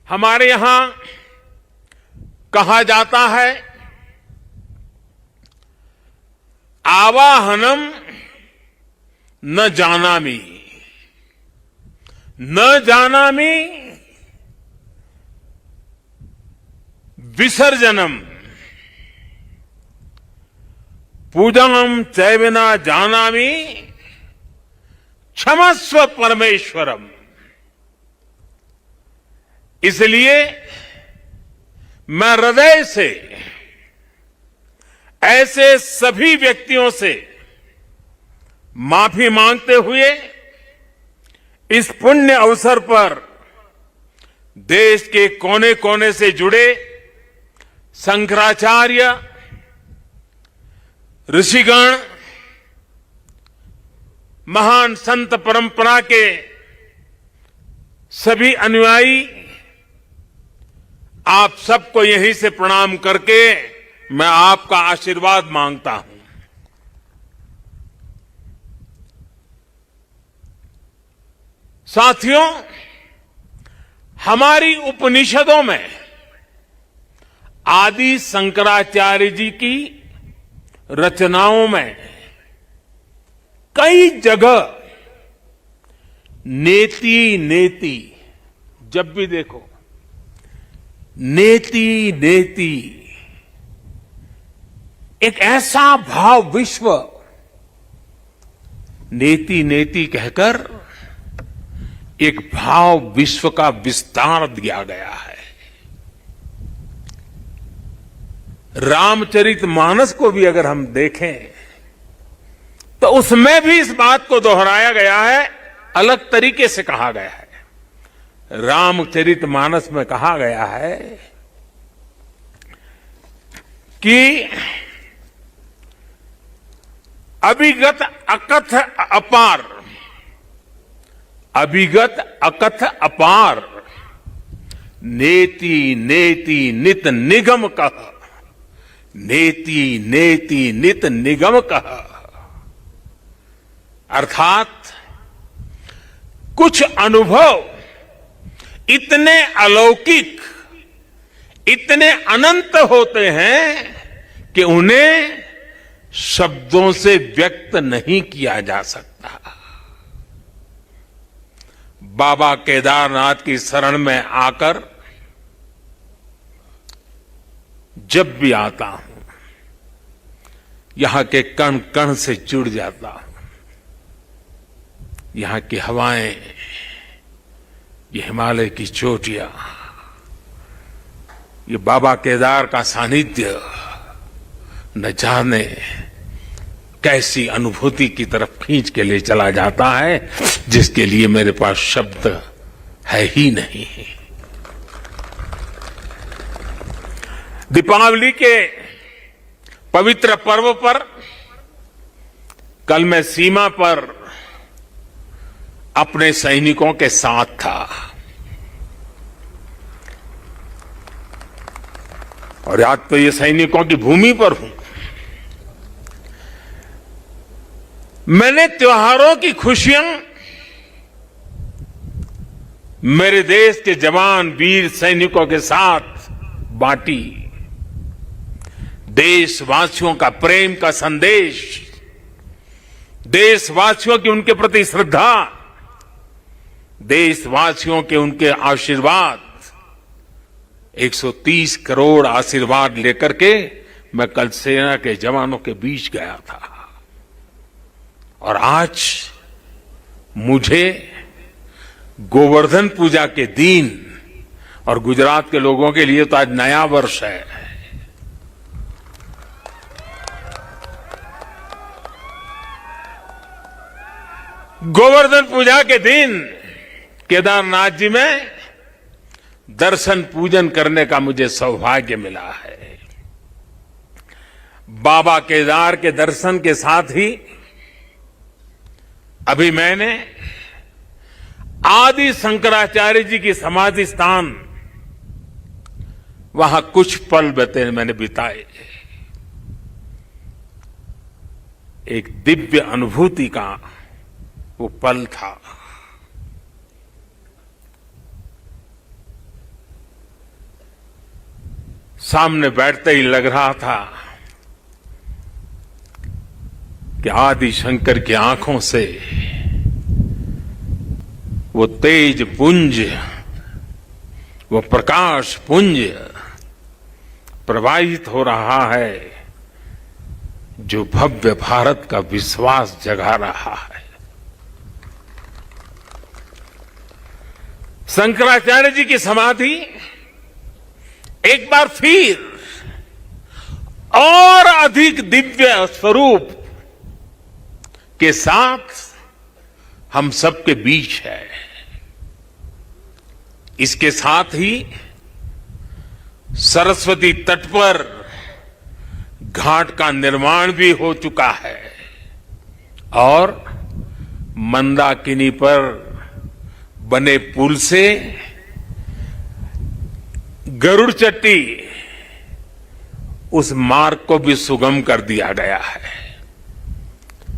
हमारे यहां कहा जाता है, आवाहनम न जानामि, न जानामि विसर्जनम, पूजनम चैवना जानामि क्षमस्व परमेश्वरम। इसलिए मैं हृदय से ऐसे सभी व्यक्तियों से माफी मांगते हुए इस पुण्य अवसर पर देश के कोने कोने से जुड़े शंकराचार्य, ऋषिगण, महान संत परंपरा के सभी अनुयायी, आप सबको यहीं से प्रणाम करके मैं आपका आशीर्वाद मांगता हूं। साथियों, हमारी उपनिषदों में आदि शंकराचार्य जी की रचनाओं में कई जगह नेति नेति, जब भी देखो नेति नेति, एक ऐसा भाव विश्व नेति नेति कहकर एक भाव विश्व का विस्तार दिया गया है। रामचरितमानस को भी अगर हम देखें तो उसमें भी इस बात को दोहराया गया है, अलग तरीके से कहा गया है। रामचरितमानस में कहा गया है कि अभिगत अकथ अपार, अभिगत अकथ अपार, नेति नेति नित निगम कह, नेति नेति नित निगम कह। अर्थात कुछ अनुभव इतने अलौकिक, इतने अनंत होते हैं कि उन्हें शब्दों से व्यक्त नहीं किया जा सकता। बाबा केदारनाथ की शरण में आकर जब भी आता हूं, यहां के कण कण से जुड़ जाता हूं। यहां की हवाएं, ये हिमालय की चोटियां, ये बाबा केदार का सानिध्य न जाने कैसी अनुभूति की तरफ खींच के ले चला जाता है, जिसके लिए मेरे पास शब्द है ही नहीं। दीपावली के पवित्र पर्व पर कल मैं सीमा पर अपने सैनिकों के साथ था और आज तो ये सैनिकों की भूमि पर हूं। मैंने त्योहारों की खुशियां मेरे देश के जवान वीर सैनिकों के साथ बांटी। देशवासियों का प्रेम का संदेश, देशवासियों की उनके प्रति श्रद्धा, देशवासियों के उनके आशीर्वाद, 130 करोड़ आशीर्वाद लेकर के मैं कल सेना के जवानों के बीच गया था। और आज मुझे गोवर्धन पूजा के दिन, और गुजरात के लोगों के लिए तो आज नया वर्ष है, गोवर्धन पूजा के दिन केदारनाथ जी में दर्शन पूजन करने का मुझे सौभाग्य मिला है। बाबा केदार के दर्शन के साथ ही अभी मैंने आदि शंकराचार्य जी की समाधि स्थान, वहां कुछ पल मैंने बिताए। एक दिव्य अनुभूति का वो पल था। सामने बैठते ही लग रहा था कि आदि शंकर की आंखों से वो तेज पुंज, वो प्रकाश पुंज प्रवाहित हो रहा है जो भव्य भारत का विश्वास जगा रहा है। शंकराचार्य जी की समाधि एक बार फिर और अधिक दिव्य स्वरूप के साथ हम सबके बीच है। इसके साथ ही सरस्वती तट पर घाट का निर्माण भी हो चुका है और मंदाकिनी पर बने पुल से गरुड़ चट्टी उस मार्ग को भी सुगम कर दिया गया है।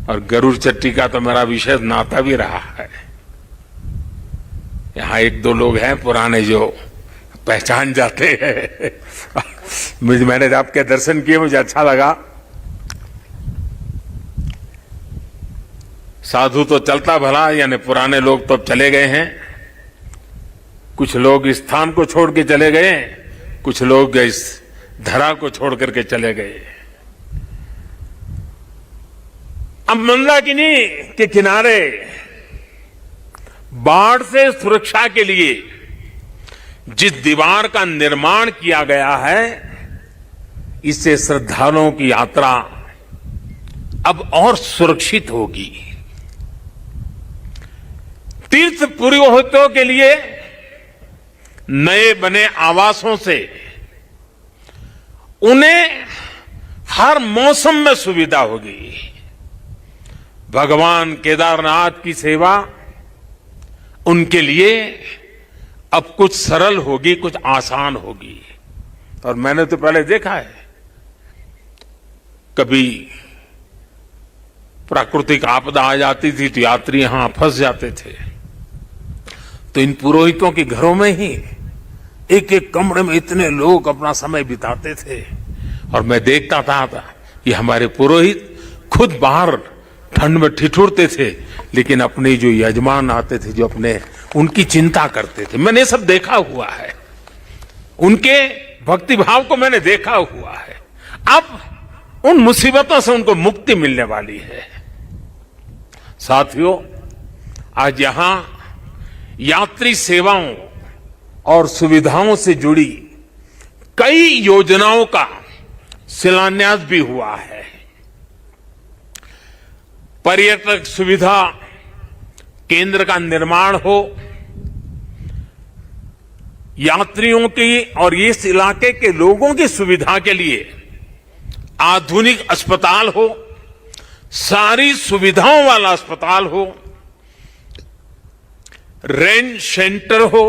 और गरुड़ चट्टी का तो मेरा विशेष नाता भी रहा है। यहां एक दो लोग हैं पुराने जो पहचान जाते हैं। मैंने आपके दर्शन किए, मुझे अच्छा लगा। साधु तो चलता भला, यानी पुराने लोग तो अब चले गए हैं। कुछ लोग इस स्थान को छोड़ के चले गए, कुछ लोग इस धरा को छोड़ करके चले गए। अब मंदाकिनी के किनारे बाढ़ से सुरक्षा के लिए जिस दीवार का निर्माण किया गया है, इससे श्रद्धालुओं की यात्रा अब और सुरक्षित होगी। तीर्थ पुरोहितों के लिए नए बने आवासों से उन्हें हर मौसम में सुविधा होगी। भगवान केदारनाथ की सेवा उनके लिए अब कुछ सरल होगी, कुछ आसान होगी। और मैंने तो पहले देखा है, कभी प्राकृतिक आपदा आ जाती थी तो यात्री यहां फंस जाते थे, तो इन पुरोहितों के घरों में ही एक एक कमरे में इतने लोग अपना समय बिताते थे। और मैं देखता था कि हमारे पुरोहित खुद बाहर ठंड में ठिठुरते थे, लेकिन अपने जो यजमान आते थे, जो अपने उनकी चिंता करते थे। मैंने सब देखा हुआ है, उनके भक्ति भाव को मैंने देखा हुआ है। अब उन मुसीबतों से उनको मुक्ति मिलने वाली है। साथियों, आज यहां यात्री सेवाओं और सुविधाओं से जुड़ी कई योजनाओं का शिलान्यास भी हुआ है। पर्यटक सुविधा केंद्र का निर्माण हो, यात्रियों की और इस इलाके के लोगों की सुविधा के लिए आधुनिक अस्पताल हो, सारी सुविधाओं वाला अस्पताल हो, रेंट सेंटर हो,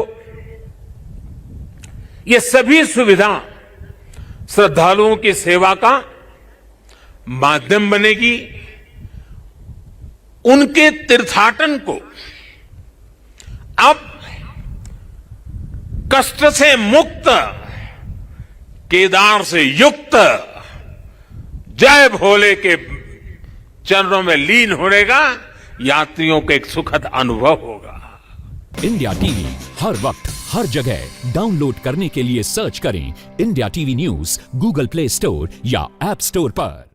ये सभी सुविधा श्रद्धालुओं की सेवा का माध्यम बनेगी। उनके तीर्थाटन को अब कष्ट से मुक्त, केदार से युक्त, जय भोले के चरणों में लीन होने का यात्रियों को एक सुखद अनुभव होगा। इंडिया टीवी हर वक्त हर जगह डाउनलोड करने के लिए सर्च करें India TV news Google play store या ऐप स्टोर पर।